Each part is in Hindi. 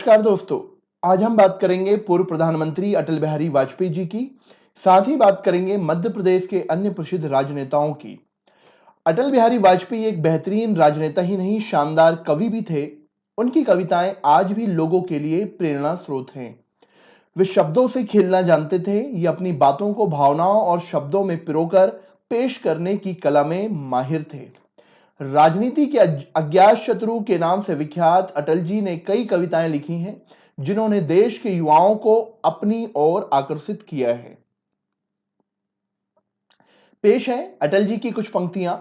नमस्कार दोस्तों। आज हम बात करेंगे पूर्व प्रधानमंत्री अटल बिहारी वाजपेयी जी की। साथ ही बात करेंगे मध्य प्रदेश के अन्य प्रसिद्ध राजनेताओं की। अटल बिहारी वाजपेयी एक बेहतरीन राजनेता ही नहीं, शानदार कवि भी थे। उनकी कविताएं आज भी लोगों के लिए प्रेरणा स्रोत हैं। वे शब्दों से खेलना जानते थे। ये अपनी बातों को भावनाओं और शब्दों में पिरोकर पेश करने की कला में माहिर थे। राजनीति के अज्ञात शत्रु के नाम से विख्यात अटल जी ने कई कविताएं लिखी हैं, जिन्होंने देश के युवाओं को अपनी ओर आकर्षित किया है। पेश है अटल जी की कुछ पंक्तियां।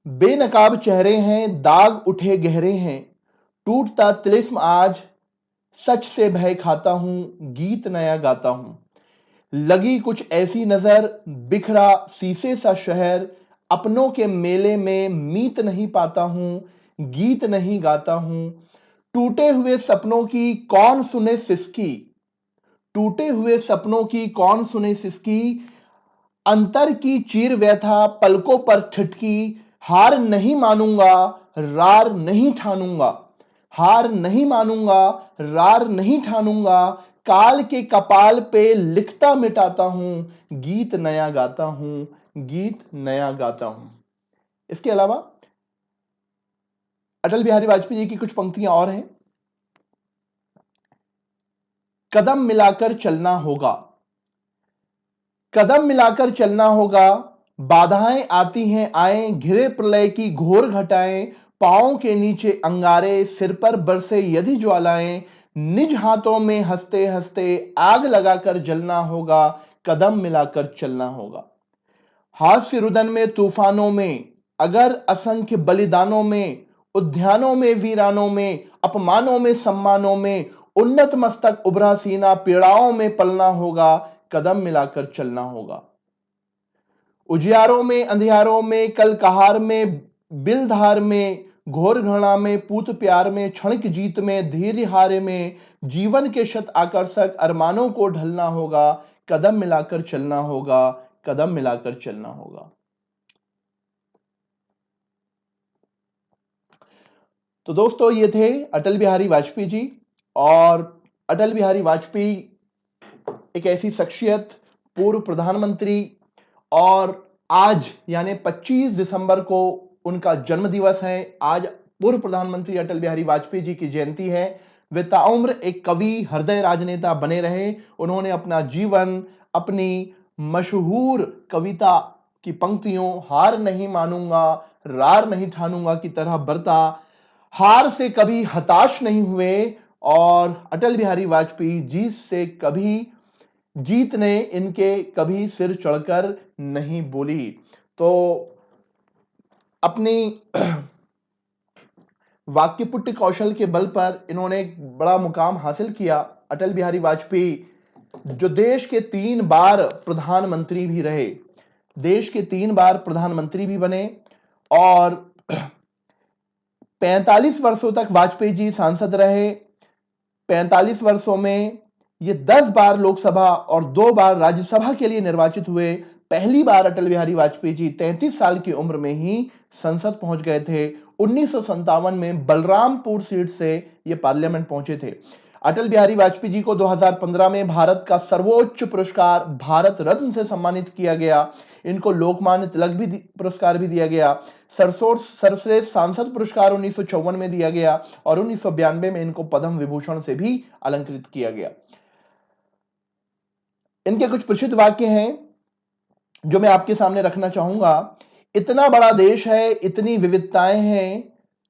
बेनकाब चेहरे हैं, दाग उठे गहरे हैं, टूटता तिलिस्म आज, सच से भय खाता हूं, गीत नया गाता हूं। लगी कुछ ऐसी नजर, बिखरा शीशे सा शहर, अपनों के मेले में मीत नहीं पाता हूं, गीत नहीं गाता हूं। टूटे हुए सपनों की कौन सुने सिसकी, टूटे हुए सपनों की कौन सुने सिसकी, अंतर की चीर व्यथा पलकों पर ठिठकी। हार नहीं मानूंगा, रार नहीं ठानूंगा, हार नहीं मानूंगा, रार नहीं ठानूंगा। काल के कपाल पे लिखता मिटाता हूं, गीत नया गाता हूं, गीत नया गाता हूं। इसके अलावा अटल बिहारी वाजपेयी जी की कुछ पंक्तियां और हैं। कदम मिलाकर चलना होगा, कदम मिलाकर चलना होगा। बाधाएं आती हैं आए, घिरे प्रलय की घोर घटाएं। पांव के नीचे अंगारे, सिर पर बरसे यदि ज्वालाएं। निज हाथों में हंसते हंसते आग लगाकर जलना होगा, कदम मिलाकर चलना होगा। हास्य रुदन में तूफानों में, अगर असंख्य बलिदानों में, उद्यानों में वीरानों में, अपमानों में सम्मानों में, उन्नत मस्तक उभरा सीना, पीड़ाओं में पलना होगा, कदम मिलाकर चलना होगा। उजियारों में अंधियारों में, कल कहार में, बिलधार में, घोर घृणा में, पूत प्यार में, क्षणिक जीत में, धीर्य हारे में, जीवन के शत आकर्षक अरमानों को ढलना होगा, कदम मिलाकर चलना होगा, कदम मिलाकर चलना होगा। तो दोस्तों, ये थे अटल बिहारी वाजपेयी जी। और अटल बिहारी वाजपेयी एक ऐसी शख्सियत, पूर्व प्रधानमंत्री, और आज यानी 25 दिसंबर को उनका जन्म दिवस है। आज पूर्व प्रधानमंत्री अटल बिहारी वाजपेयी जी की जयंती है। वे ताउम्र एक कवि, हृदय राजनेता बने रहे। उन्होंने अपना जीवन अपनी मशहूर कविता की पंक्तियों हार नहीं मानूंगा, रार नहीं ठानूंगा की तरह बरता। हार से कभी हताश नहीं हुए, और अटल बिहारी वाजपेयी जी से कभी जीत ने इनके कभी सिर चढ़कर नहीं बोली। तो अपनी वाक्यपुट्य कौशल के बल पर इन्होंने एक बड़ा मुकाम हासिल किया। अटल बिहारी वाजपेयी जो देश के 3 बार प्रधानमंत्री भी रहे, देश के 3 बार प्रधानमंत्री भी बने, और 45 वर्षों तक वाजपेयी जी सांसद रहे। 45 वर्षों में ये 10 बार लोकसभा और 2 बार राज्यसभा के लिए निर्वाचित हुए। पहली बार अटल बिहारी वाजपेयी जी 33 साल की उम्र में ही संसद पहुंच गए थे। 1957 में बलरामपुर सीट से ये पार्लियामेंट पहुंचे थे। अटल बिहारी वाजपेयी जी को 2015 में भारत का सर्वोच्च पुरस्कार भारत रत्न से सम्मानित किया गया। इनको लोकमान्य तिलक भी पुरस्कार भी दिया गया। सर्वश्रेष्ठ सांसद पुरस्कार 1954 में दिया गया, और 1992 में इनको पद्म विभूषण से भी अलंकृत किया गया। इनके कुछ प्रसिद्ध वाक्य हैं जो मैं आपके सामने रखना चाहूंगा। इतना बड़ा देश है, इतनी विविधताएं हैं,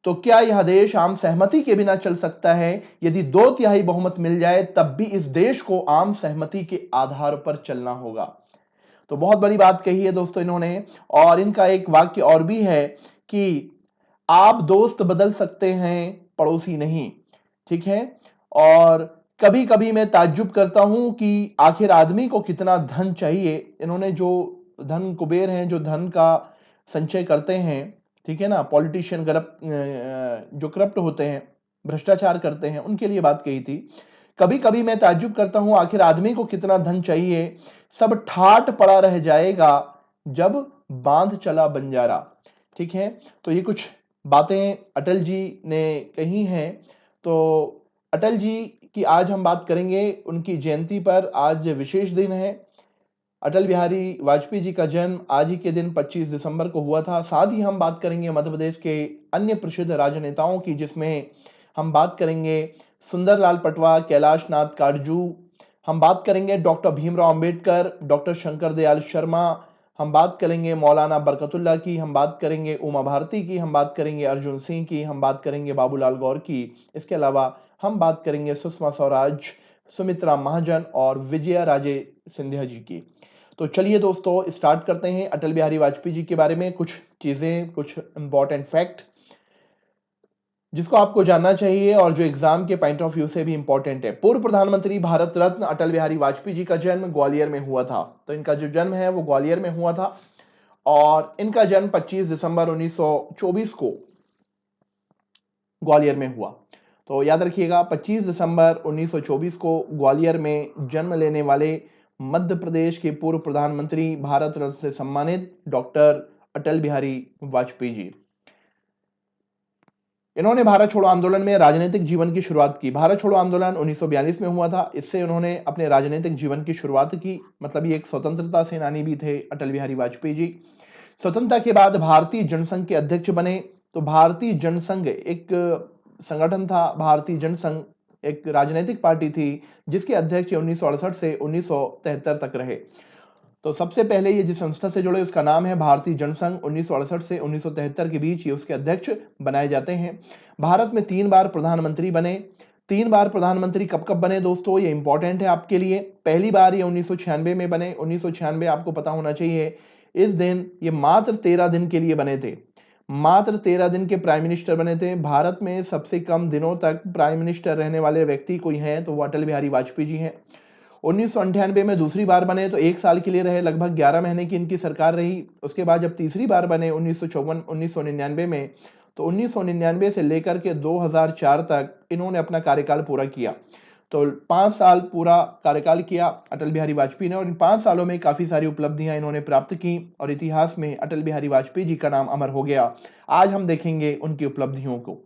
तो क्या यह देश आम सहमति के बिना चल सकता है? यदि 2/3 बहुमत मिल जाए तब भी इस देश को आम सहमति के आधार पर चलना होगा। तो बहुत बड़ी बात कही है दोस्तों इन्होंने। और इनका एक वाक्य और भी है कि आप दोस्त बदल सकते हैं, पड़ोसी नहीं। ठीक है। और कभी कभी मैं ताज्जुब करता हूं कि आखिर आदमी को कितना धन चाहिए। इन्होंने जो धन कुबेर हैं, जो धन का संचय करते हैं, ठीक है ना, पॉलिटिशियन जो करप्ट होते हैं, भ्रष्टाचार करते हैं, उनके लिए बात कही थी। कभी कभी मैं ताज्जुब करता हूं आखिर आदमी को कितना धन चाहिए, सब ठाट पड़ा रह जाएगा जब बांध चला बंजारा। ठीक है। तो ये कुछ बातें अटल जी ने कही हैं। तो अटल जी की आज हम बात करेंगे, उनकी जयंती पर। आज विशेष दिन है। अटल बिहारी वाजपेयी जी का जन्म आज ही के दिन 25 दिसंबर को हुआ था। साथ ही हम बात करेंगे मध्य प्रदेश के अन्य प्रसिद्ध राजनेताओं की, जिसमें हम बात करेंगे सुंदरलाल पटवा, कैलाश नाथ काटजू, हम बात करेंगे डॉक्टर भीमराव अंबेडकर, डॉक्टर शंकर दयाल शर्मा, हम बात करेंगे मौलाना बरकतुल्ला की, हम बात करेंगे उमा भारती की, हम बात करेंगे अर्जुन सिंह की, हम बात करेंगे बाबूलाल गौर की। इसके अलावा हम बात करेंगे सुषमा स्वराज, सुमित्रा महाजन और विजया राजे सिंधिया जी की। तो चलिए दोस्तों, स्टार्ट करते हैं अटल बिहारी वाजपेयी जी के बारे में कुछ चीजें, कुछ इंपॉर्टेंट फैक्ट जिसको आपको जानना चाहिए और जो एग्जाम के पॉइंट ऑफ व्यू से भी इंपॉर्टेंट है। पूर्व प्रधानमंत्री भारत रत्न अटल बिहारी वाजपेयी जी का जन्म ग्वालियर में हुआ था। तो इनका जो जन्म है वो ग्वालियर में हुआ था और इनका जन्म 25 दिसंबर 1924 को ग्वालियर में हुआ। तो याद रखिएगा, 25 दिसंबर 1924 को ग्वालियर में जन्म लेने वाले मध्य प्रदेश के पूर्व प्रधानमंत्री, भारत रत्न से सम्मानित डॉक्टर अटल बिहारी वाजपेयी जी। इन्होंने भारत छोड़ो आंदोलन में राजनीतिक जीवन की शुरुआत की। भारत छोड़ो आंदोलन 1942 में हुआ था। इससे उन्होंने अपने राजनीतिक जीवन की शुरुआत की। मतलब ये एक स्वतंत्रता सेनानी भी थे अटल बिहारी वाजपेयी जी। स्वतंत्रता के बाद भारतीय जनसंघ के अध्यक्ष बने। तो भारतीय जनसंघ एक संगठन था। भारतीय जनसंघ एक राजनीतिक पार्टी थी जिसके अध्यक्ष 1968 से 1973 तक रहे। तो सबसे पहले ये जिस संस्था से जुड़े उसका नाम है भारतीय जनसंघ। 1968 से 1973 के बीच ये उसके अध्यक्ष बनाए जाते हैं। भारत में 3 बार प्रधानमंत्री बने। 3 बार प्रधानमंत्री कब कब बने दोस्तों, ये इंपॉर्टेंट है आपके लिए। पहली बार ये 1996 में बने। 1996 आपको पता होना चाहिए। इस दिन ये मात्र 13 दिन के लिए बने थे। मात्र 13 दिन के प्राइम मिनिस्टर बने थे। भारत में सबसे कम दिनों तक प्राइम मिनिस्टर रहने वाले व्यक्ति कोई हैं तो वो अटल बिहारी वाजपेयी जी हैं। 1998 में दूसरी बार बने तो 1 साल के लिए रहे, लगभग 11 महीने की इनकी सरकार रही। उसके बाद जब तीसरी बार बने 1999 में, तो 1999 से लेकर के 2004 तक इन्होंने अपना कार्यकाल पूरा किया। तो 5 साल पूरा कार्यकाल किया अटल बिहारी वाजपेयी ने और इन 5 सालों में काफी सारी उपलब्धियां इन्होंने प्राप्त की और इतिहास में अटल बिहारी वाजपेयी जी का नाम अमर हो गया। आज हम देखेंगे उनकी उपलब्धियों को।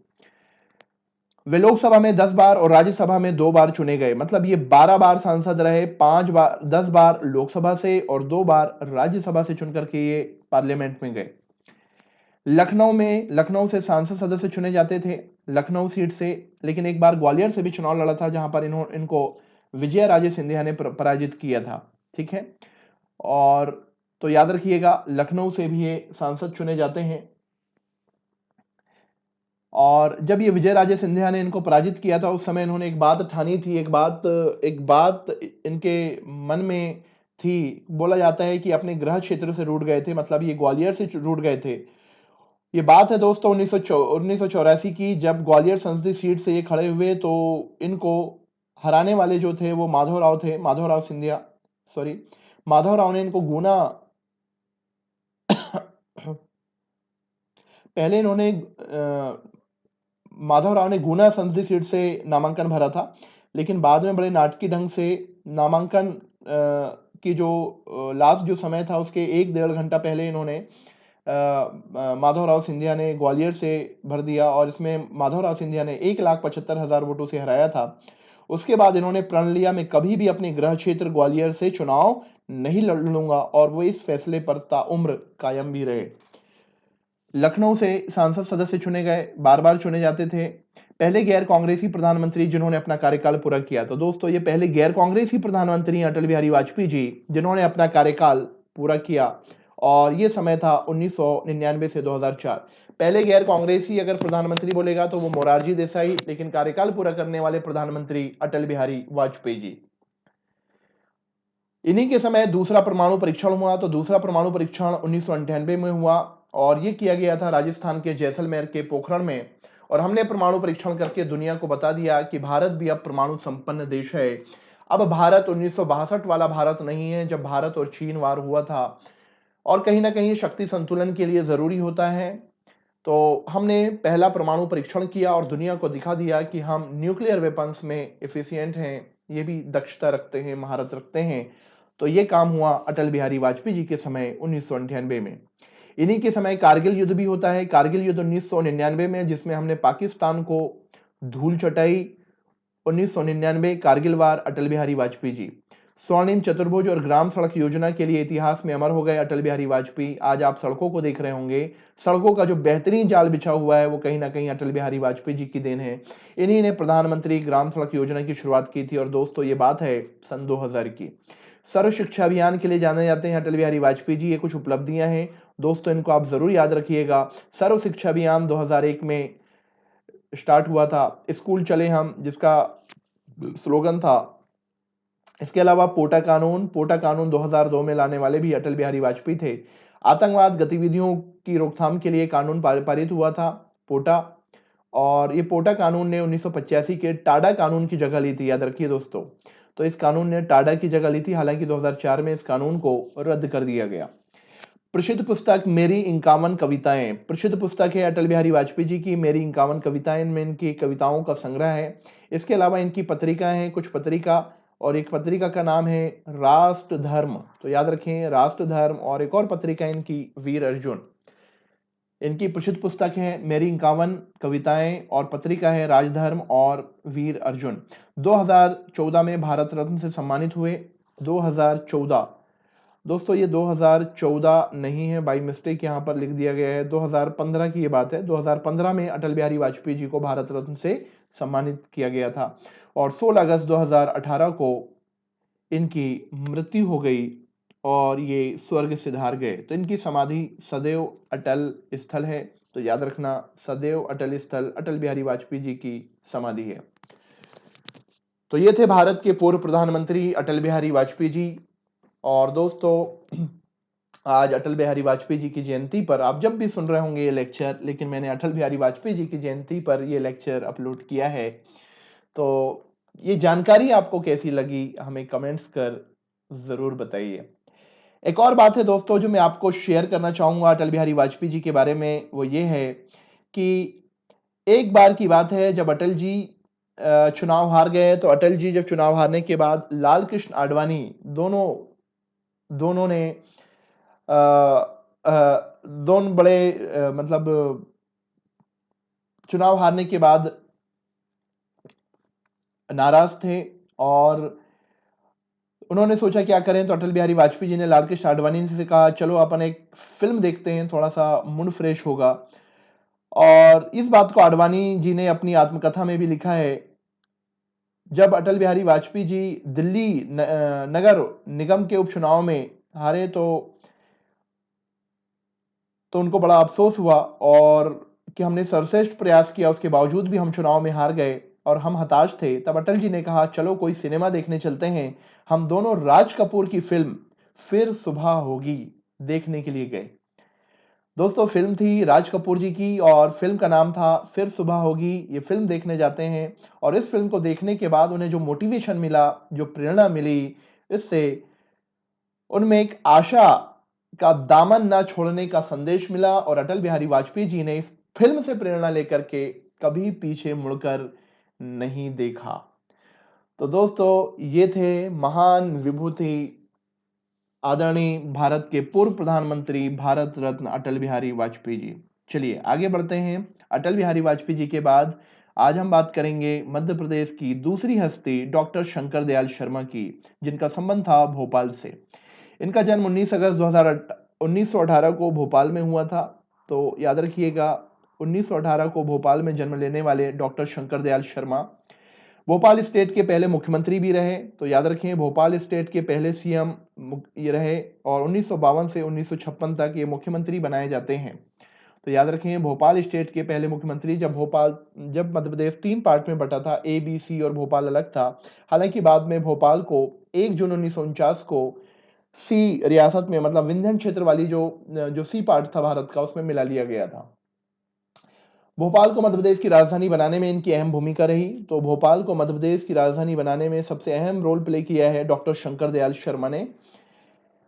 वे लोकसभा में 10 बार और राज्यसभा में 2 बार चुने गए। मतलब ये 12 बार सांसद रहे, 5 बार 10 बार लोकसभा से और 2 बार राज्यसभा से चुन करके ये पार्लियामेंट में गए। लखनऊ से सांसद सदस्य चुने जाते थे, लखनऊ सीट से। लेकिन एक बार ग्वालियर से भी चुनाव लड़ा था जहां पर इनको विजय राजे सिंधिया ने पराजित किया था। ठीक है, और तो याद रखिएगा लखनऊ से भी ये सांसद चुने जाते हैं। और जब ये विजय राजे सिंधिया ने इनको पराजित किया था उस समय इन्होंने एक बात ठानी थी। एक बात इनके मन में थी। बोला जाता है कि अपने गृह क्षेत्र से रूठ गए थे, मतलब ये ग्वालियर से रूठ गए थे। ये बात है दोस्तों 1984 की, जब ग्वालियर संसदीय सीट से ये खड़े हुए तो इनको हराने वाले जो थे वो माधवराव थे, माधवराव सिंधिया, सॉरी, माधवराव ने इनको गुना पहले इन्होंने माधवराव ने गुना संसदीय सीट से नामांकन भरा था, लेकिन बाद में बड़े नाटकी ढंग से नामांकन की जो लास्ट जो समय था उसके 1-1.5 घंटा पहले इन्होंने माधवराव सिंधिया ने ग्वालियर से भर दिया और इसमें माधवराव सिंधिया ने 1,75,000 वोटों से हराया था। उसके बाद इन्होंने प्रण लिया, मैं कभी भी अपने गृह क्षेत्र ग्वालियर से चुनाव नहीं लड़ूंगा और वो इस फैसले पर ताउम्र कायम भी रहे। लखनऊ से सांसद सदस्य चुने गए, बार बार चुने जाते थे। पहले गैर कांग्रेसी प्रधानमंत्री जिन्होंने अपना कार्यकाल पूरा किया। तो दोस्तों ये पहले गैर कांग्रेसी प्रधानमंत्री अटल बिहारी वाजपेयी जी जिन्होंने अपना कार्यकाल पूरा किया और ये समय था 1999 से 2004। पहले गैर कांग्रेसी अगर प्रधानमंत्री बोलेगा तो वो मोरारजी देसाई, लेकिन कार्यकाल पूरा करने वाले प्रधानमंत्री अटल बिहारी वाजपेयी जी। इन्हीं के समय दूसरा परमाणु परीक्षण हुआ। तो दूसरा परमाणु परीक्षण 1998 में हुआ और ये किया गया था राजस्थान के जैसलमेर के पोखरण में। और हमने परमाणु परीक्षण करके दुनिया को बता दिया कि भारत भी अब परमाणु संपन्न देश है। अब भारत 1962 वाला भारत नहीं है जब भारत और चीन वार हुआ था, और कहीं ना कहीं शक्ति संतुलन के लिए जरूरी होता है। तो हमने पहला परमाणु परीक्षण किया और दुनिया को दिखा दिया कि हम न्यूक्लियर वेपन्स में एफिशिएंट हैं, ये भी दक्षता रखते हैं, महारत रखते हैं। तो ये काम हुआ अटल बिहारी वाजपेयी जी के समय 1998 में। इन्हीं के समय कारगिल युद्ध भी होता है। कारगिल युद्ध 1999 में, जिसमें हमने पाकिस्तान को धूल चटाई। 1999 कारगिल वार, अटल बिहारी वाजपेयी जी। स्वर्णिम चतुर्भुज और ग्राम सड़क योजना के लिए इतिहास में अमर हो गए अटल बिहारी वाजपेयी। आज आप सड़कों को देख रहे होंगे, सड़कों का जो बेहतरीन जाल बिछा हुआ है वो कहीं ना कहीं अटल बिहारी वाजपेयी जी की देन है। इन्हीं ने प्रधानमंत्री ग्राम सड़क योजना की शुरुआत की थी। और दोस्तों ये बात है सन 2000 की। सर्व शिक्षा अभियान के लिए जाने जाते हैं अटल बिहारी वाजपेयी जी। ये कुछ उपलब्धियां हैं दोस्तों, इनको आप जरूर याद रखिएगा। सर्व शिक्षा अभियान 2001 में स्टार्ट हुआ था, स्कूल चले हम जिसका स्लोगन था। इसके अलावा पोटा कानून 2002 में लाने वाले भी अटल बिहारी वाजपेयी थे। आतंकवाद गतिविधियों की रोकथाम के लिए कानून पारित हुआ था, पोटा। और ये पोटा कानून ने 1985 के टाडा कानून की जगह ली थी, याद रखिए दोस्तों। तो इस कानून ने टाडा की जगह ली थी, हालांकि 2004 में इस कानून को रद्द कर दिया गया। प्रसिद्ध पुस्तक मेरी 51 कविताएं, प्रसिद्ध पुस्तक है अटल बिहारी वाजपेयी जी की मेरी 51 कविताएं, इनमें इनकी कविताओं का संग्रह है। इसके अलावा इनकी पत्रिका है, कुछ पत्रिका, और एक पत्रिका का नाम है राष्ट्र धर्म, तो याद रखें राष्ट्र धर्म। और एक और पत्रिका है इनकी वीर अर्जुन। इनकी प्रसिद्ध पुस्तक है मेरी 51 कविताएं और पत्रिका है राजधर्म और वीर अर्जुन। 2014 में भारत रत्न से सम्मानित हुए। 2014 दोस्तों, ये 2014 नहीं है, बाई मिस्टेक यहाँ पर लिख दिया गया है, 2015 की ये बात है। 2015 में अटल बिहारी वाजपेयी जी को भारत रत्न से सम्मानित किया गया था। और 16 अगस्त 2018 को इनकी मृत्यु हो गई और ये स्वर्ग सिधार गए। तो इनकी समाधि सदैव अटल स्थल है, तो याद रखना सदैव अटल स्थल अटल बिहारी वाजपेयी जी की समाधि है। तो ये थे भारत के पूर्व प्रधानमंत्री अटल बिहारी वाजपेयी जी। और दोस्तों, आज अटल बिहारी वाजपेयी जी की जयंती पर आप जब भी सुन रहे होंगे ये लेक्चर, लेकिन मैंने अटल बिहारी वाजपेयी जी की जयंती पर ये लेक्चर अपलोड किया है। तो ये जानकारी आपको कैसी लगी हमें कमेंट्स कर जरूर बताइए। एक और बात है दोस्तों जो मैं आपको शेयर करना चाहूंगा अटल बिहारी वाजपेयी जी के बारे में, वो ये है कि एक बार की बात है जब अटल जी चुनाव हार गए। तो अटल जी जब चुनाव हारने के बाद लाल कृष्ण आडवाणी दोनों ने दोनों बड़े मतलब चुनाव हारने के बाद नाराज थे और उन्होंने सोचा क्या करें। तो अटल बिहारी वाजपेयी जी ने लाल कृष्ण आडवाणी से कहा चलो अपन एक फिल्म देखते हैं, थोड़ा सा मूड फ्रेश होगा। और इस बात को आडवाणी जी ने अपनी आत्मकथा में भी लिखा है। जब अटल बिहारी वाजपेयी जी दिल्ली नगर निगम के उपचुनाव में हारे तो उनको बड़ा अफसोस हुआ और कि हमने सर्वश्रेष्ठ प्रयास किया, उसके बावजूद भी हम चुनाव में हार गए और हम हताश थे। तब अटल जी ने कहा चलो कोई सिनेमा देखने चलते हैं। हम दोनों राज कपूर की फिल्म फिर सुबह होगी देखने के लिए गए। दोस्तों, फिल्म थी राज कपूर जी की और फिल्म का नाम था फिर सुबह होगी। ये फिल्म देखने जाते हैं और इस फिल्म को देखने के बाद उन्हें जो मोटिवेशन मिला, जो प्रेरणा मिली, इससे उनमें एक आशा का दामन ना छोड़ने का संदेश मिला। और अटल बिहारी वाजपेयी जी ने इस फिल्म से प्रेरणा लेकर के कभी पीछे मुड़कर नहीं देखा। तो दोस्तों, ये थे महान विभूति आदरणीय भारत के पूर्व प्रधानमंत्री भारत रत्न अटल बिहारी वाजपेयी जी। चलिए आगे बढ़ते हैं। अटल बिहारी वाजपेयी जी के बाद आज हम बात करेंगे मध्य प्रदेश की दूसरी हस्ती डॉक्टर शंकर दयाल शर्मा की, जिनका संबंध था भोपाल से। इनका जन्म 19 अगस्त 1918 को भोपाल में हुआ था। तो याद रखिएगा 1918 को भोपाल में जन्म लेने वाले डॉक्टर शंकर दयाल शर्मा भोपाल स्टेट के पहले मुख्यमंत्री भी रहे। तो याद रखें भोपाल स्टेट के पहले सीएम ये रहे और 1952 से 1956 तक ये मुख्यमंत्री बनाए जाते हैं। तो याद रखें भोपाल स्टेट के पहले मुख्यमंत्री। जब मध्य प्रदेश 3 पार्ट में बटा था, ए बी सी, और भोपाल अलग था। हालांकि बाद में भोपाल को 1 जून 1949 को सी रियासत में, मतलब विंध्य क्षेत्र वाली जो सी पार्ट था भारत का, उसमें मिला लिया गया था। भोपाल को मध्य प्रदेश की राजधानी बनाने में इनकी अहम भूमिका रही। तो भोपाल को मध्य प्रदेश की राजधानी बनाने में सबसे अहम रोल प्ले किया है डॉक्टर शंकर दयाल शर्मा ने।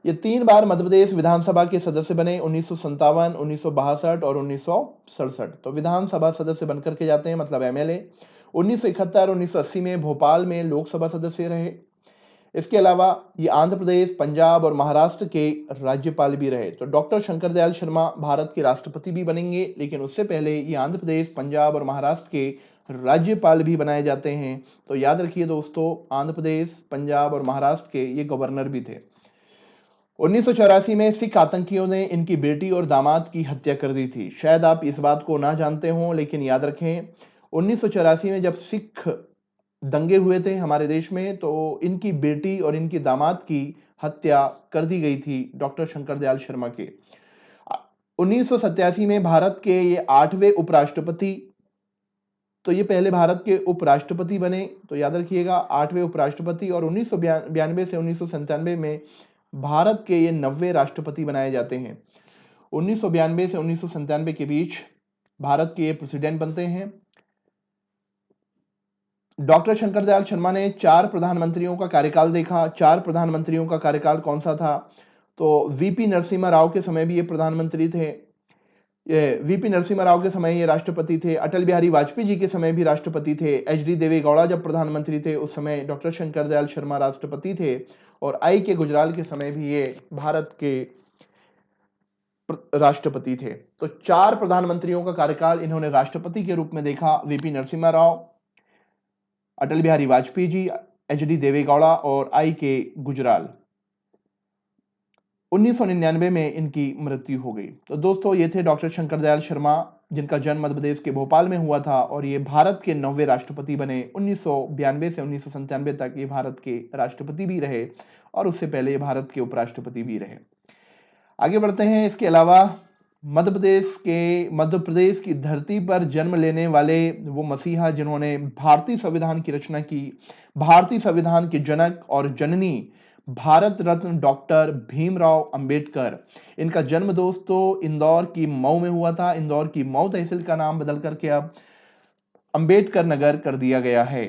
ये 3 बार मध्य प्रदेश विधानसभा के सदस्य बने, 1957, 1962 और 1967। तो विधानसभा सदस्य बनकर के जाते हैं, मतलब एमएलए। 1971 1980 में भोपाल में लोकसभा सदस्य रहे। इसके अलावा ये आंध्र प्रदेश, पंजाब और महाराष्ट्र के राज्यपाल भी रहे। तो डॉक्टर शंकर दयाल शर्मा भारत के राष्ट्रपति भी बनेंगे, लेकिन उससे पहले ये आंध्र प्रदेश, पंजाब और महाराष्ट्र के राज्यपाल भी बनाए जाते हैं। तो याद रखिए दोस्तों, आंध्र प्रदेश, पंजाब और महाराष्ट्र के ये गवर्नर भी थे। 1984 में सिख आतंकियों ने इनकी बेटी और दामाद की हत्या कर दी थी। शायद आप इस बात को ना जानते हो, लेकिन याद रखें 1984 में जब सिख दंगे हुए थे हमारे देश में, तो इनकी बेटी और इनकी दामाद की हत्या कर दी गई थी डॉक्टर शंकर दयाल शर्मा के। 1987 में भारत के ये 8वें उपराष्ट्रपति, तो ये पहले भारत के उपराष्ट्रपति बने, तो याद रखिएगा 8वें उपराष्ट्रपति। और 1992 से 1997 में भारत के ये 90वें राष्ट्रपति बनाए जाते हैं। 1992 से 1997 के बीच भारत के ये प्रेसिडेंट बनते हैं। डॉक्टर शंकर दयाल शर्मा ने 4 प्रधानमंत्रियों का कार्यकाल देखा। 4 प्रधानमंत्रियों का कार्यकाल कौन सा था? तो वीपी नरसिम्हा राव के समय भी ये प्रधानमंत्री थे। वीपी नरसिम्हा राव के समय ये राष्ट्रपति थे। अटल बिहारी वाजपेयी जी के समय भी राष्ट्रपति थे। एचडी देवेगौड़ा जब प्रधानमंत्री थे उस समय डॉक्टर शंकर दयाल शर्मा राष्ट्रपति थे। और आई के गुजराल के समय भी ये भारत के राष्ट्रपति थे। तो 4 प्रधानमंत्रियों का कार्यकाल इन्होंने राष्ट्रपति के रूप में देखा। वीपी नरसिम्हा राव, अटल बिहारी वाजपेयी जी, एचडी देवेगौड़ा और आई के गुजराल। 1999 में इनकी मृत्यु हो गई। तो दोस्तों, ये थे डॉक्टर शंकर दयाल शर्मा, जिनका जन्म मध्य प्रदेश के भोपाल में हुआ था और ये भारत के 9वें राष्ट्रपति बने। 1992 से 1997 तक ये भारत के राष्ट्रपति भी रहे और उससे पहले ये भारत के उपराष्ट्रपति भी रहे। आगे बढ़ते हैं। इसके अलावा मध्य प्रदेश की धरती पर जन्म लेने वाले वो मसीहा जिन्होंने भारतीय संविधान की रचना की, भारतीय संविधान के जनक और जननी भारत रत्न डॉक्टर भीमराव अंबेडकर। इनका जन्म दोस्तों इंदौर की मऊ में हुआ था। इंदौर की मऊ तहसील का नाम बदल करके अब अंबेडकर नगर कर दिया गया है।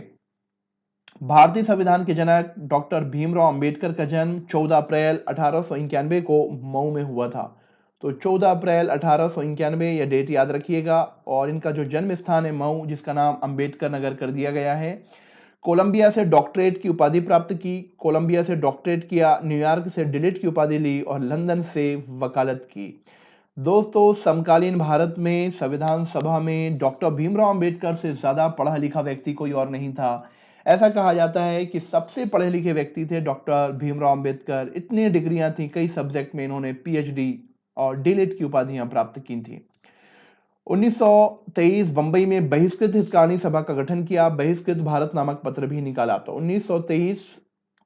भारतीय संविधान के जनक डॉक्टर भीमराव अंबेडकर का जन्म 14 अप्रैल 1891 को मऊ में हुआ था। तो 14 अप्रैल 1891 यह डेट याद रखिएगा। और इनका जो जन्म स्थान है मऊ, जिसका नाम अंबेडकर नगर कर दिया गया है। कोलंबिया से डॉक्टरेट की उपाधि प्राप्त की, कोलंबिया से डॉक्टरेट किया, न्यूयॉर्क से डिलिट की उपाधि ली और लंदन से वकालत की। दोस्तों, समकालीन भारत में संविधान सभा में डॉक्टर भीमराव अंबेडकर से ज्यादा पढ़ा लिखा व्यक्ति कोई और नहीं था। ऐसा कहा जाता है कि सबसे पढ़े लिखे व्यक्ति थे डॉक्टर भीमराव अंबेडकर। इतनी डिग्रियां थी, कई सब्जेक्ट में इन्होंने पीएचडी और डिलिट की उपाधियां प्राप्त की थी। 1923 बंबई में बहिष्कृत हितकानी सभा का गठन किया, बहिष्कृत भारत नामक पत्र भी निकाला। तो 1923,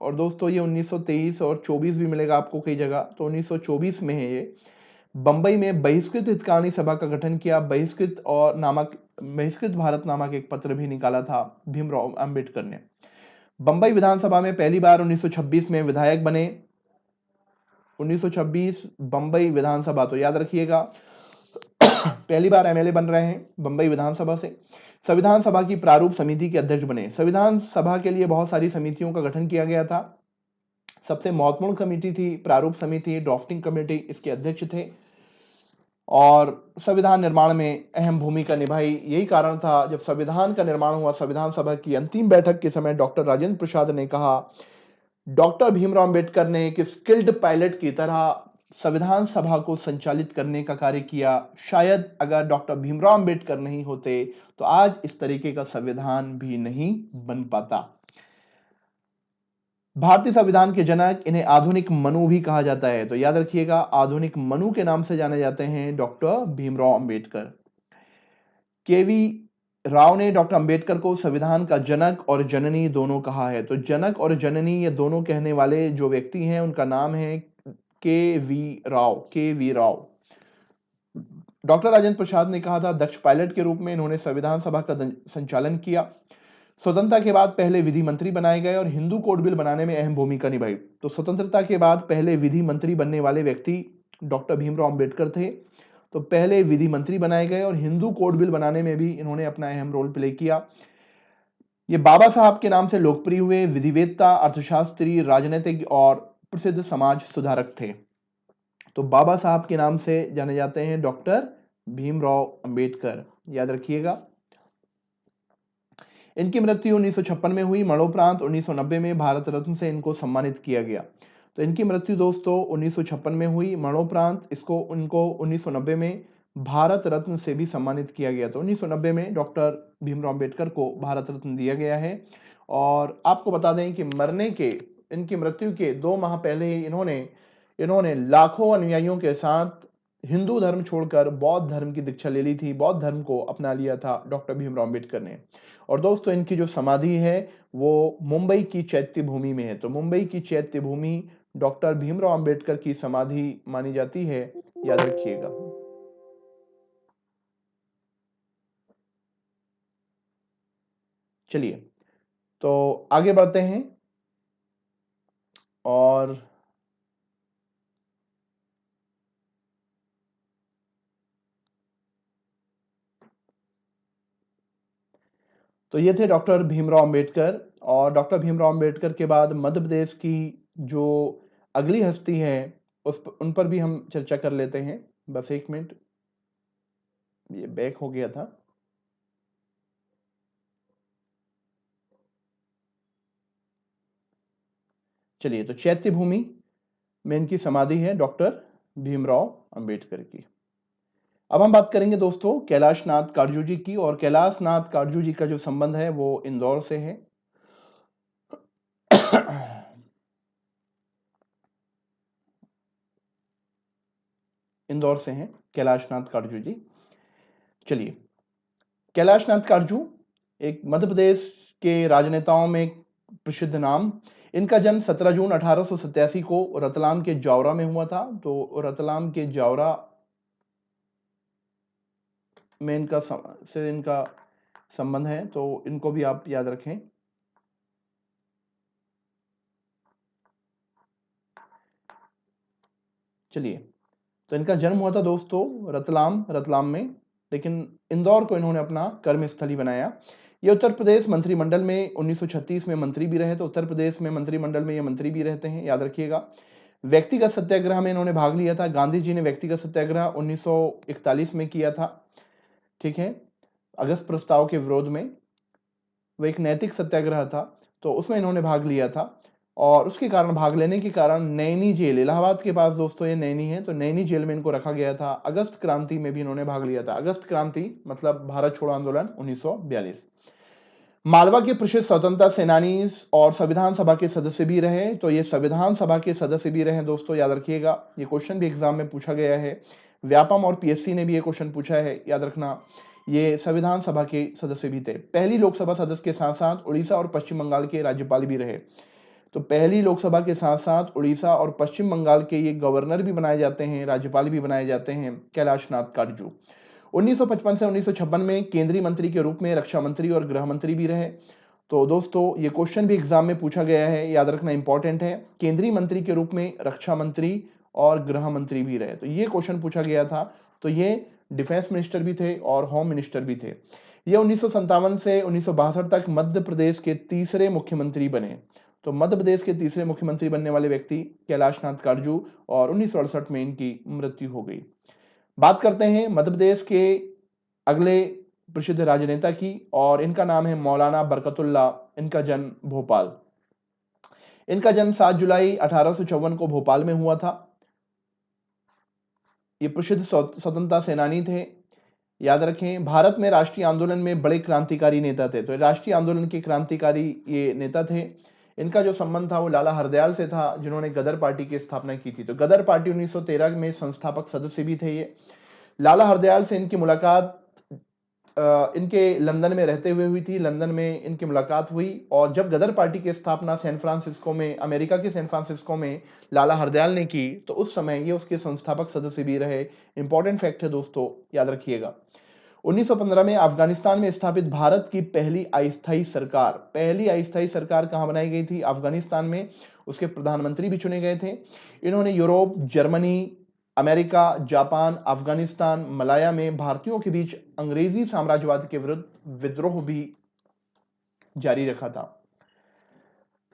और दोस्तों ये 1923 और 24 भी मिलेगा आपको कई जगह, तो 1924 में है ये। बंबई में बहिष्कृत हितकानी सभा का गठन किया, बहिष्कृत भारत नामक एक पत्र भी निकाला था भीमराव अंबेडकर ने। बंबई विधानसभा में पहली बार 1926 में विधायक बने। 1926 बंबई विधानसभा, तो याद रखिएगा पहली बार एमएलए बन रहे हैं बंबई विधानसभा से। संविधान सभा की प्रारूप समिति के अध्यक्ष बने। संविधान सभा के लिए बहुत सारी समितियों का गठन किया गया था। सबसे महत्वपूर्ण कमेटी थी प्रारूप समिति, ड्राफ्टिंग कमेटी, इसके अध्यक्ष थे। और संविधान निर्माण में अहम भूमिका निभाई। यही कारण था जब संविधान का निर्माण हुआ, संविधान सभा की अंतिम बैठक के समय डॉक्टर राजेंद्र प्रसाद ने कहा, डॉक्टर भीमराव अंबेडकर ने एक स्किल्ड पायलट की तरह संविधान सभा को संचालित करने का कार्य किया। शायद अगर डॉक्टर भीमराव अंबेडकर नहीं होते तो आज इस तरीके का संविधान भी नहीं बन पाता। भारतीय संविधान के जनक, इन्हें आधुनिक मनु भी कहा जाता है। तो याद रखिएगा, आधुनिक मनु के नाम से जाने जाते हैं डॉक्टर भीमराव अंबेडकर। केवी राव ने डॉक्टर अंबेडकर को संविधान का जनक और जननी दोनों कहा है। तो जनक और जननी ये दोनों कहने वाले जो व्यक्ति हैं उनका नाम है के.वी. राव। डॉक्टर राजेंद्र प्रसाद ने कहा था दक्ष पायलट के रूप में इन्होंने संविधान सभा का संचालन किया। स्वतंत्रता के बाद पहले विधि मंत्री बनाए गए और हिंदू कोड बिल बनाने में अहम भूमिका निभाई। तो स्वतंत्रता के बाद पहले विधि मंत्री बनने वाले व्यक्ति डॉक्टर भीमराव अंबेडकर थे। तो पहले विधि मंत्री बनाए गए और हिंदू कोड बिल बनाने में भी इन्होंने अपना अहम रोल प्ले किया। ये बाबा साहब के नाम से लोकप्रिय हुए, विधिवेत्ता, अर्थशास्त्री, राजनीतिक और प्रसिद्ध समाज सुधारक थे। तो बाबा साहब के नाम से जाने जाते हैं डॉक्टर भीमराव अंबेडकर, याद रखिएगा। इनकी मृत्यु 1956 में हुई। मरणोपरांत 1990 में भारत रत्न से इनको सम्मानित किया गया। तो इनकी मृत्यु दोस्तों 1956 में हुई। मरणोपरांत इनको 1990 में भारत रत्न से भी सम्मानित किया गया। तो 1990 में डॉक्टर भीमराव अंबेडकर को भारत रत्न दिया गया है। और आपको बता दें कि इनकी मृत्यु के 2 माह पहले ही इन्होंने लाखों अनुयायियों के साथ हिंदू धर्म छोड़कर बौद्ध धर्म की दीक्षा ले ली थी, बौद्ध धर्म को अपना लिया था डॉक्टर भीमराव अंबेडकर ने। और दोस्तों, इनकी जो समाधि है वो मुंबई की चैत्य भूमि में है। तो मुंबई की चैत्य भूमि डॉक्टर भीमराव अंबेडकर की समाधि मानी जाती है, याद रखिएगा। चलिए, तो आगे बढ़ते हैं। और तो ये थे डॉक्टर भीमराव अंबेडकर। और डॉक्टर भीमराव अंबेडकर के बाद मध्य प्रदेश की जो अगली हस्ती है उन पर भी हम चर्चा कर लेते हैं। बस एक मिनट, ये बैक हो गया था। चलिए, तो चैत्य भूमि में इनकी समाधि है डॉक्टर भीमराव अंबेडकर की। अब हम बात करेंगे दोस्तों कैलाश नाथ काटजू जी की। और कैलाश नाथ काटजू जी का जो संबंध है वो इंदौर से है। इंदौर से हैं कैलाश नाथ काटजू जी। चलिए, कैलाश नाथ काटजू एक मध्य प्रदेश के राजनेताओं में एक प्रसिद्ध नाम। इनका जन्म 17 जून 1887 को रतलाम के जावरा में हुआ था। तो रतलाम के जावरा में इनका संबंध है, तो इनको भी आप याद रखें। चलिए, तो इनका जन्म हुआ था दोस्तों रतलाम में, लेकिन इंदौर को इन्होंने अपना कर्मस्थली बनाया। ये उत्तर प्रदेश मंत्रिमंडल में 1936 में मंत्री भी रहे। तो उत्तर प्रदेश में मंत्रिमंडल में ये मंत्री भी रहते हैं, याद रखिएगा। व्यक्तिगत सत्याग्रह में इन्होंने भाग लिया था। गांधी जी ने व्यक्तिगत सत्याग्रह 1941 में किया था, ठीक है, अगस्त प्रस्ताव के विरोध में। वो एक नैतिक सत्याग्रह था, तो उसमें इन्होंने भाग लिया था। और उसके कारण, भाग लेने के कारण, नैनी जेल, इलाहाबाद के पास दोस्तों ये नैनी है, तो नैनी जेल में इनको रखा गया था। अगस्त क्रांति में भी इन्होंने भाग लिया था। अगस्त क्रांति मतलब भारत छोड़ो आंदोलन 1942। मालवा के प्रसिद्ध स्वतंत्रता सेनानी और संविधान सभा के सदस्य भी रहे। तो ये संविधान सभा के सदस्य भी रहे दोस्तों, याद रखिएगा। ये क्वेश्चन भी एग्जाम में पूछा गया है। व्यापम और पीएससी ने भी ये क्वेश्चन पूछा है, याद रखना। ये संविधान सभा के सदस्य भी थे। पहली लोकसभा सदस्य के साथ साथ उड़ीसा और पश्चिम बंगाल के राज्यपाल भी रहे। तो पहली लोकसभा के साथ साथ उड़ीसा और पश्चिम बंगाल के ये गवर्नर भी बनाए जाते हैं, राज्यपाल भी बनाए जाते हैं, कैलाश नाथ काटजू। 1955 से 1956 में केंद्रीय मंत्री के रूप में रक्षा मंत्री और गृह मंत्री भी रहे। तो दोस्तों, ये क्वेश्चन भी एग्जाम में पूछा गया है, याद रखना इंपॉर्टेंट है। केंद्रीय मंत्री के रूप में रक्षा मंत्री और गृह मंत्री भी रहे, तो ये क्वेश्चन पूछा गया था। तो ये डिफेंस मिनिस्टर भी थे और होम मिनिस्टर भी थे। ये 1957 से 1962 तक मध्य प्रदेश के तीसरे मुख्यमंत्री बने। तो मध्य प्रदेश के तीसरे मुख्यमंत्री बनने वाले व्यक्ति कैलाश नाथ काटजू, और 1968 में इनकी मृत्यु हो गई। बात करते हैं मध्य प्रदेश के अगले प्रसिद्ध राजनेता की, और इनका नाम है मौलाना बरकतुल्ला। इनका जन्म भोपाल। इनका जन्म 7 जुलाई 1854 को भोपाल में हुआ था। ये प्रसिद्ध स्वतंत्रता सेनानी थे, याद रखें। भारत में राष्ट्रीय आंदोलन में बड़े क्रांतिकारी नेता थे। तो राष्ट्रीय आंदोलन के क्रांतिकारी ये नेता थे। इनका जो संबंध था वो लाला हरदयाल से था, जिन्होंने गदर पार्टी की स्थापना की थी। तो गदर पार्टी 1913 में संस्थापक सदस्य भी थे ये। लाला हरदयाल से इनकी मुलाकात इनके लंदन में रहते हुए हुई थी। लंदन में इनकी मुलाकात हुई, और जब गदर पार्टी की स्थापना सैन फ्रांसिस्को में, अमेरिका के सैन फ्रांसिस्को में लाला हरदयाल ने की, तो उस समय ये उसके संस्थापक सदस्य भी रहे। इंपॉर्टेंट फैक्ट है दोस्तों, याद रखिएगा। 1915 में अफगानिस्तान में स्थापित भारत की पहली अस्थायी सरकार कहां बनाई गई थी? अफगानिस्तान में। उसके प्रधानमंत्री भी चुने गए थे। इन्होंने Europe, Germany, America, Japan, Afghanistan, Malaya में भारतीयों के बीच अंग्रेजी साम्राज्यवाद के विरुद्ध विद्रोह भी जारी रखा था।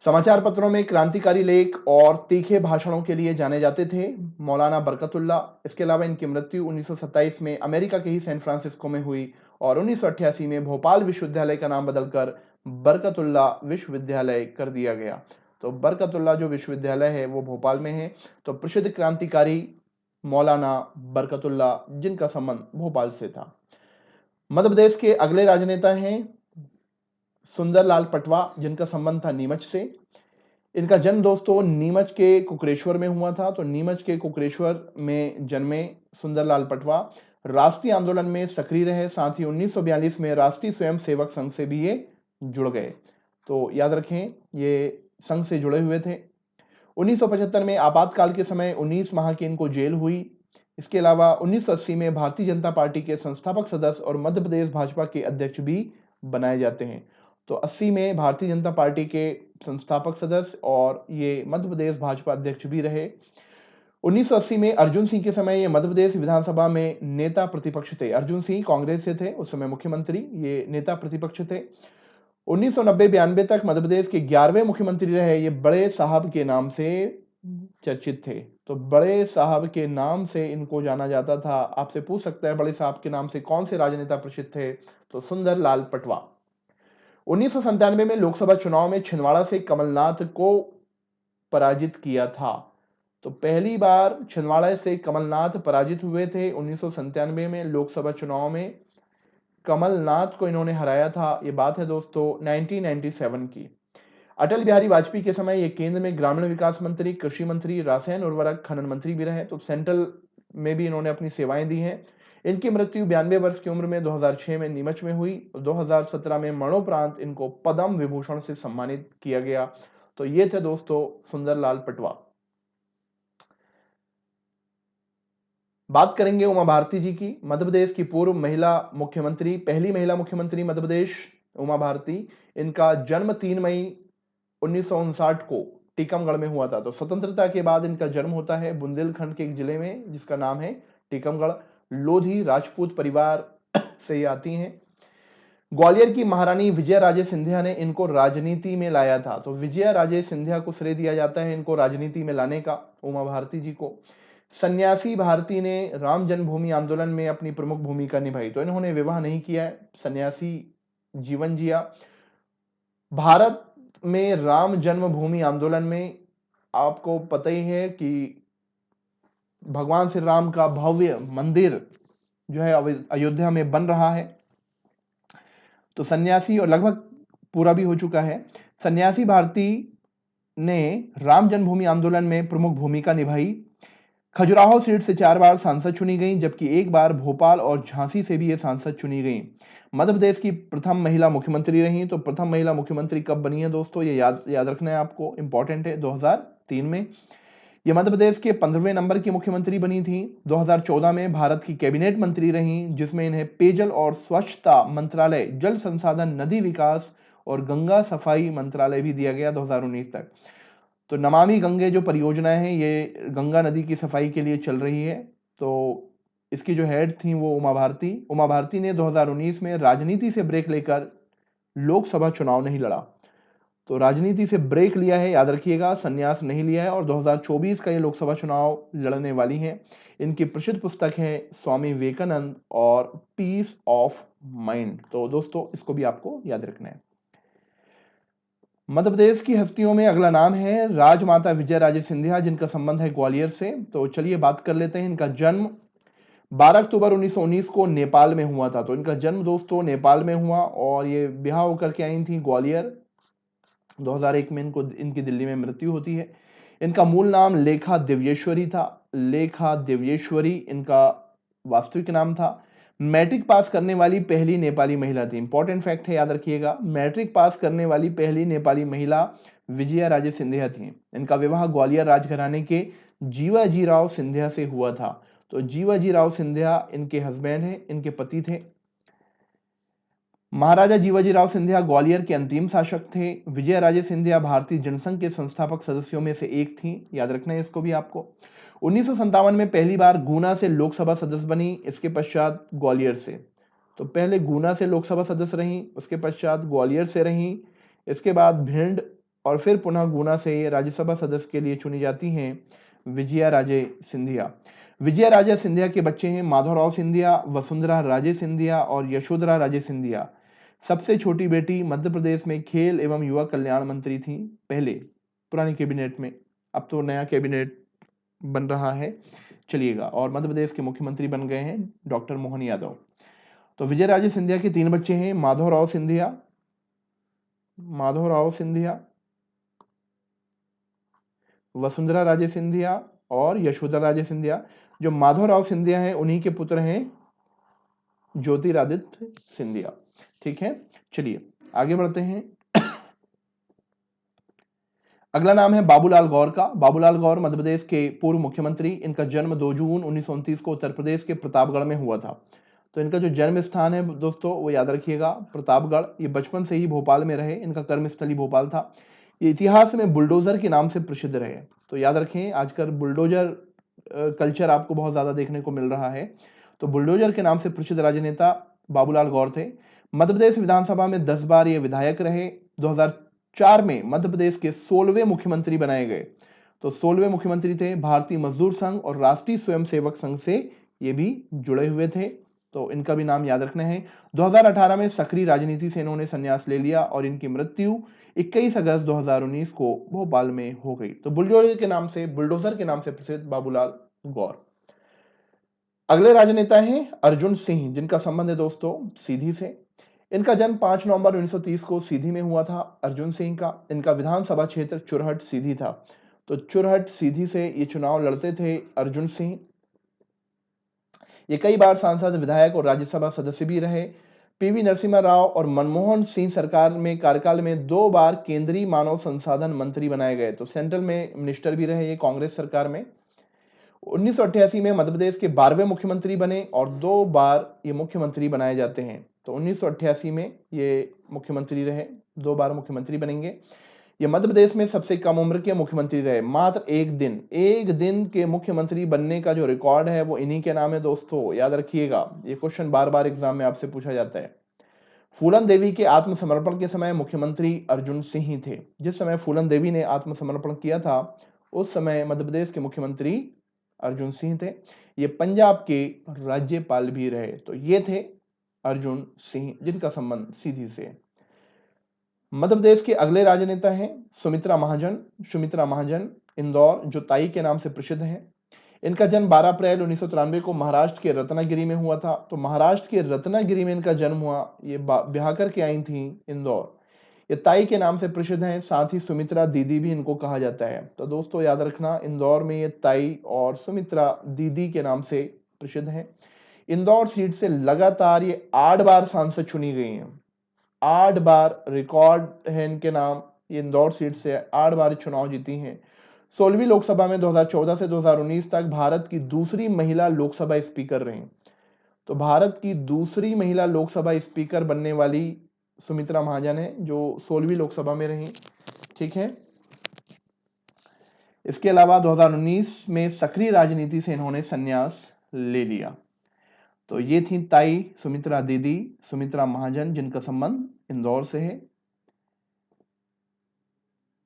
समाचार पत्रों में क्रांतिकारी लेख और तीखे भाषणों के लिए जाने जाते थे मौलाना बरकतुल्ला। इसके अलावा इनकी मृत्यु 1927 में अमेरिका के ही सैन फ्रांसिस्को में हुई, और 1988 में भोपाल विश्वविद्यालय का नाम बदलकर बरकतुल्ला विश्वविद्यालय कर दिया गया। तो बरकतुल्ला जो विश्वविद्यालय है वो भोपाल में है। तो प्रसिद्ध क्रांतिकारी मौलाना बरकतुल्ला, जिनका संबंध भोपाल से था। मध्य प्रदेश के अगले राजनेता हैं सुंदरलाल पटवा, जिनका संबंध था नीमच से। इनका जन्म दोस्तों नीमच के कुकरेश्वर में हुआ था। तो नीमच के कुकरेश्वर में जन्मे सुंदरलाल पटवा राष्ट्रीय आंदोलन में सक्रिय रहे। साथ ही 1942 में राष्ट्रीय स्वयं सेवक संघ से भी ये जुड़ गए। तो याद रखें, ये संघ से जुड़े हुए थे। 1975 में आपातकाल के समय 19 माह की इनको जेल हुई। इसके अलावा 1980 में भारतीय जनता पार्टी के संस्थापक सदस्य और मध्य प्रदेश भाजपा के अध्यक्ष भी बनाए जाते हैं। तो 80 में भारतीय जनता पार्टी के संस्थापक सदस्य और ये मध्य प्रदेश भाजपा अध्यक्ष भी रहे। 1980 में अर्जुन सिंह के समय ये मध्य प्रदेश विधानसभा में नेता प्रतिपक्ष थे। अर्जुन सिंह कांग्रेस से थे, उस समय मुख्यमंत्री, ये नेता प्रतिपक्ष थे। 1990-92 तक मध्य प्रदेश के 11वें मुख्यमंत्री रहे। ये बड़े साहब के नाम से चर्चित थे। तो बड़े साहब के नाम से इनको जाना जाता था। आपसे पूछ सकता है बड़े साहब के नाम से कौन से राजनेता प्रसिद्ध थे, तो सुंदरलाल पटवा। 1997 में लोकसभा चुनाव में छिंदवाड़ा से कमलनाथ को पराजित किया था। तो पहली बार छिंदवाड़ा से कमलनाथ पराजित हुए थे 1997 में लोकसभा चुनाव में। कमलनाथ को इन्होंने हराया था। ये बात है दोस्तों 1997 की। अटल बिहारी वाजपेयी के समय ये केंद्र में ग्रामीण विकास मंत्री, कृषि मंत्री, रासायन उर्वरक, खनन मंत्री भी रहे। तो सेंट्रल में भी इन्होंने अपनी सेवाएं दी हैं। इनकी मृत्यु 92 वर्ष की उम्र में 2006 में नीमच में हुई। 2017 में मरणोपरांत इनको पद्म विभूषण से सम्मानित किया गया। तो ये थे दोस्तों सुंदरलाल पटवा। बात करेंगे उमा भारती जी की, मध्य प्रदेश की पूर्व महिला मुख्यमंत्री, पहली महिला मुख्यमंत्री मध्य प्रदेश उमा भारती। इनका जन्म 3 मई 1959 को टीकमगढ़ में हुआ था। तो स्वतंत्रता के बाद इनका जन्म होता है बुंदेलखंड के एक जिले में जिसका नाम है टीकमगढ़। लोधी राजपूत परिवार से ये आती हैं। ग्वालियर की महारानी विजया राजे सिंधिया ने इनको राजनीति में लाया था। तो विजया राजे सिंधिया को श्रेय दिया जाता है इनको राजनीति में लाने का, उमा भारती जी को। सन्यासी भारती ने राम जन्मभूमि आंदोलन में अपनी प्रमुख भूमिका निभाई। तो इन्होंने विवाह नहीं किया है, सन्यासी जीवन जिया। भारत में राम जन्मभूमि आंदोलन में आपको पता ही है कि भगवान श्री राम का भव्य मंदिर जो है अयोध्या में बन रहा है। तो सन्यासी, और लगभग पूरा भी हो चुका है। सन्यासी भारती ने राम जन्मभूमि आंदोलन में प्रमुख भूमिका निभाई। खजुराहो सीट से 4 बार सांसद चुनी गई, जबकि एक बार भोपाल और झांसी से भी ये सांसद चुनी गई। मध्य प्रदेश की प्रथम महिला मुख्यमंत्री रही। तो प्रथम महिला मुख्यमंत्री कब बनी है दोस्तों, ये याद रखना है आपको, इंपॉर्टेंट है, 2003 में। ये मध्य प्रदेश के 15वें नंबर की मुख्यमंत्री बनी थी। 2014 में भारत की कैबिनेट मंत्री रही, जिसमें इन्हें पेयजल और स्वच्छता मंत्रालय, जल संसाधन, नदी विकास और गंगा सफाई मंत्रालय भी दिया गया 2019 तक। तो नमामि गंगे जो परियोजना है ये गंगा नदी की सफाई के लिए चल रही है। तो इसकी जो हेड थी वो उमा भारती। उमा भारती ने 2019 में राजनीति से ब्रेक लेकर लोकसभा चुनाव नहीं लड़ा। तो राजनीति से ब्रेक लिया है, याद रखिएगा, संन्यास नहीं लिया है। और 2024 का ये लोकसभा चुनाव लड़ने वाली हैं। इनकी प्रसिद्ध पुस्तक है स्वामी विवेकानंद और पीस ऑफ माइंड। तो दोस्तों इसको भी आपको याद रखना है। मध्य प्रदेश की हस्तियों में अगला नाम है राजमाता विजय राजे सिंधिया, जिनका संबंध है ग्वालियर से। तो चलिए बात कर लेते हैं। इनका जन्म 12 अक्टूबर 1919 को नेपाल में हुआ था। तो इनका जन्म दोस्तों नेपाल में हुआ और ये ब्याह होकर के आई थी ग्वालियर। 2001 में इनकी दिल्ली में मृत्यु होती है। इनका मूल नाम लेखा दिव्येश्वरी था। लेखा दिव्येश्वरी इनका वास्तविक नाम था। मैट्रिक पास करने वाली पहली नेपाली महिला थी। इंपॉर्टेंट फैक्ट है, याद रखिएगा, मैट्रिक पास करने वाली पहली नेपाली महिला विजया राजे सिंधिया थी। इनका विवाह ग्वालियर राजघराने के जीवाजी राव सिंधिया से हुआ था। तो जीवाजी राव सिंधिया इनके हस्बैंड हैं, इनके पति थे। महाराजा जीवाजी राव सिंधिया ग्वालियर के अंतिम शासक थे। विजय राजे सिंधिया भारतीय जनसंघ के संस्थापक सदस्यों में से एक थी, याद रखना है इसको भी आपको। 1957 में पहली बार गुना से लोकसभा सदस्य बनी, इसके पश्चात ग्वालियर से। तो पहले गुना से लोकसभा सदस्य रही, उसके पश्चात ग्वालियर से रही, इसके बाद भिंड और फिर पुनः गुना से ये राज्यसभा सदस्य के लिए चुनी जाती हैं विजया राजे सिंधिया। विजया राजे सिंधिया के बच्चे हैं माधवराव सिंधिया, वसुंधरा राजे सिंधिया और यशोधरा राजे सिंधिया। सबसे छोटी बेटी मध्य प्रदेश में खेल एवं युवा कल्याण मंत्री थी पहले पुरानी कैबिनेट में, अब तो नया कैबिनेट बन रहा है। चलिएगा। और मध्य प्रदेश के मुख्यमंत्री बन गए हैं डॉक्टर मोहन यादव। तो विजय राजे सिंधिया के 3 बच्चे हैं, माधवराव सिंधिया, वसुंधरा राजे सिंधिया और यशोधरा राजे सिंधिया। जो माधवराव सिंधिया हैं उन्हीं के पुत्र हैं ज्योतिरादित्य सिंधिया। ठीक है, चलिए आगे बढ़ते हैं। अगला नाम है बाबूलाल गौर का। बाबूलाल गौर मध्य प्रदेश के पूर्व मुख्यमंत्री। इनका जन्म 2 जून 1929 को उत्तर प्रदेश के प्रतापगढ़ में हुआ था। तो इनका जो जन्म स्थान है दोस्तों वो याद रखिएगा, प्रतापगढ़। ये बचपन से ही भोपाल में रहे, इनका कर्मस्थली भोपाल था। ये इतिहास में बुलडोजर के नाम से प्रसिद्ध रहे। तो याद रखें, आजकल बुलडोजर कल्चर आपको बहुत ज्यादा देखने को मिल रहा है। तो बुलडोजर के नाम से प्रसिद्ध राजनेता बाबूलाल गौर थे। मध्य प्रदेश विधानसभा में 10 बार ये विधायक रहे। 2004 में मध्य प्रदेश के 16वें मुख्यमंत्री बनाए गए। तो 16वें मुख्यमंत्री थे। भारतीय मजदूर संघ और राष्ट्रीय स्वयंसेवक संघ से ये भी जुड़े हुए थे, तो इनका भी नाम याद रखना है। 2018 में सक्रिय राजनीति से इन्होंने संन्यास ले लिया और इनकी मृत्यु 21 अगस्त 2019 को भोपाल में हो गई। तो बुलडोजर के नाम से प्रसिद्ध बाबूलाल गौर। अगले राजनेता हैं अर्जुन सिंह, जिनका संबंध है दोस्तों सीधी से। इनका जन्म 5 नवंबर 1930 को सीधी में हुआ था। अर्जुन सिंह का इनका विधानसभा क्षेत्र चुरहट सीधी था। तो चुरहट सीधी से ये चुनाव लड़ते थे अर्जुन सिंह। ये कई बार सांसद, विधायक और राज्यसभा सदस्य भी रहे। पीवी नरसिम्हा राव और मनमोहन सिंह सरकार में कार्यकाल में 2 बार केंद्रीय मानव संसाधन मंत्री बनाए गए। तो सेंट्रल में मिनिस्टर भी रहे ये कांग्रेस सरकार में। 1988 में मध्य प्रदेश के 12वें मुख्यमंत्री बने और 2 बार ये मुख्यमंत्री बनाए जाते हैं। तो 1988 में ये मुख्यमंत्री रहे, 2 बार मुख्यमंत्री बनेंगे। ये मध्य प्रदेश में सबसे कम उम्र के मुख्यमंत्री रहे। मात्र एक दिन के मुख्यमंत्री बनने का जो रिकॉर्ड है वो इन्हीं के नाम है दोस्तों, याद रखिएगा। ये क्वेश्चन बार बार एग्जाम में आपसे पूछा जाता है। फूलन देवी के आत्मसमर्पण के समय मुख्यमंत्री अर्जुन सिंह ही थे। जिस समय फूलन देवी ने आत्मसमर्पण किया था उस समय मध्य प्रदेश के मुख्यमंत्री अर्जुन सिंह थे। ये पंजाब के राज्यपाल भी रहे। तो ये थे अर्जुन सिंह, जिनका संबंध सीधी से है। मध्य प्रदेश के अगले राजनेता हैं सुमित्रा महाजन, इंदौर, जो ताई के नाम से प्रसिद्ध हैं। इनका जन्म 12 अप्रैल 1993 को महाराष्ट्र के रत्नागिरी में हुआ था। तो महाराष्ट्र के रत्नागिरी में इनका जन्म हुआ। ये ब्याह करके आई थी इंदौर। ये ताई के नाम से प्रसिद्ध हैं, साथ ही सुमित्रा दीदी भी इनको कहा जाता है। तो दोस्तों याद रखना, इंदौर में ये ताई और सुमित्रा दीदी के नाम से प्रसिद्ध हैं। इंदौर सीट से लगातार ये 8 बार सांसद चुनी गई हैं। 8 बार रिकॉर्ड है इनके नाम। ये इंदौर सीट से 8 बार चुनाव जीती हैं। 16वीं लोकसभा में 2014 से 2019 तक भारत की दूसरी महिला लोकसभा स्पीकर रहीं। तो भारत की दूसरी महिला लोकसभा स्पीकर बनने वाली सुमित्रा महाजन है, जो 16वीं लोकसभा में रहीं। ठीक है, इसके अलावा 2019 में सक्रिय राजनीति से इन्होंने संन्यास ले लिया। तो ये थी ताई सुमित्रा दीदी सुमित्रा महाजन, जिनका संबंध इंदौर से है।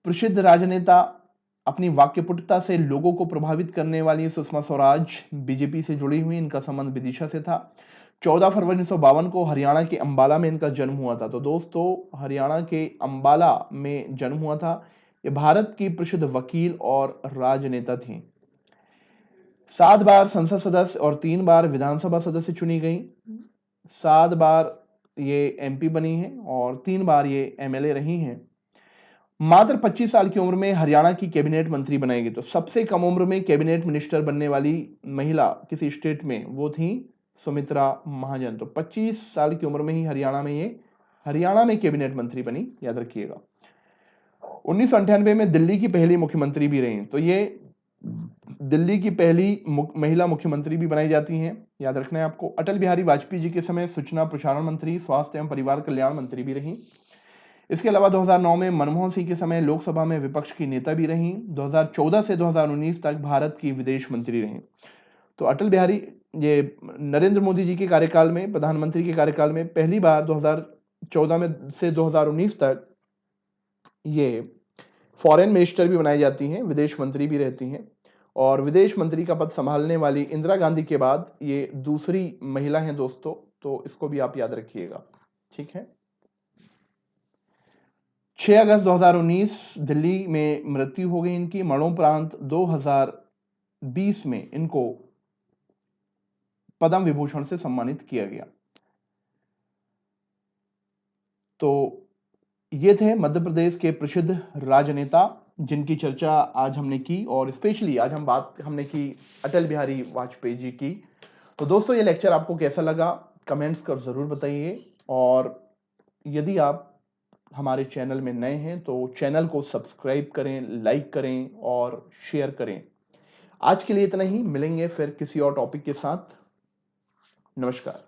प्रसिद्ध राजनेता, अपनी वाक्यपुटता से लोगों को प्रभावित करने वाली सुषमा स्वराज बीजेपी से जुड़ी हुई। इनका संबंध विदिशा से था। 14 फरवरी 1952 को हरियाणा के अंबाला में इनका जन्म हुआ था। तो दोस्तों हरियाणा के अंबाला में जन्म हुआ था। ये भारत की प्रसिद्ध वकील और राजनेता थी। 7 बार संसद सदस्य और 3 बार विधानसभा सदस्य चुनी गई। 7 बार ये एमपी बनी हैं और 3 बार ये एमएलए रही हैं। मात्र 25 साल की उम्र में हरियाणा की कैबिनेट मंत्री बनाई गई। तो सबसे कम उम्र में कैबिनेट मिनिस्टर बनने वाली महिला किसी स्टेट में वो थी सुमित्रा महाजन। तो 25 साल की उम्र में ही हरियाणा में कैबिनेट मंत्री बनी, याद रखिएगा। 1998 में दिल्ली की पहली मुख्यमंत्री भी रही। तो ये दिल्ली की पहली महिला मुख्यमंत्री भी बनाई जाती हैं, याद रखना है आपको। अटल बिहारी वाजपेयी जी के समय सूचना प्रसारण मंत्री, स्वास्थ्य एवं परिवार कल्याण मंत्री भी रही। इसके अलावा 2009 में मनमोहन सिंह के समय लोकसभा में विपक्ष की नेता भी रहीं। 2014 से 2019 तक भारत की विदेश मंत्री रहीं। तो अटल बिहारी, ये नरेंद्र मोदी जी के कार्यकाल में, प्रधानमंत्री के कार्यकाल में पहली बार 2014 में से 2019 तक ये फॉरेन मिनिस्टर भी बनाई जाती हैं, विदेश मंत्री भी रहती हैं। और विदेश मंत्री का पद संभालने वाली इंदिरा गांधी के बाद ये दूसरी महिला हैं दोस्तों। तो इसको भी आप याद रखिएगा। ठीक है, 6 अगस्त 2019 दिल्ली में मृत्यु हो गई इनकी। मरणोपरांत 2020 में इनको पद्म विभूषण से सम्मानित किया गया। तो ये थे मध्य प्रदेश के प्रसिद्ध राजनेता जिनकी चर्चा आज हमने की, और स्पेशली आज हमने की अटल बिहारी वाजपेयी जी की। तो दोस्तों, ये लेक्चर आपको कैसा लगा कमेंट्स कर जरूर बताइए, और यदि आप हमारे चैनल में नए हैं तो चैनल को सब्सक्राइब करें, लाइक करें और शेयर करें। आज के लिए इतना ही, मिलेंगे फिर किसी और टॉपिक के साथ। नमस्कार।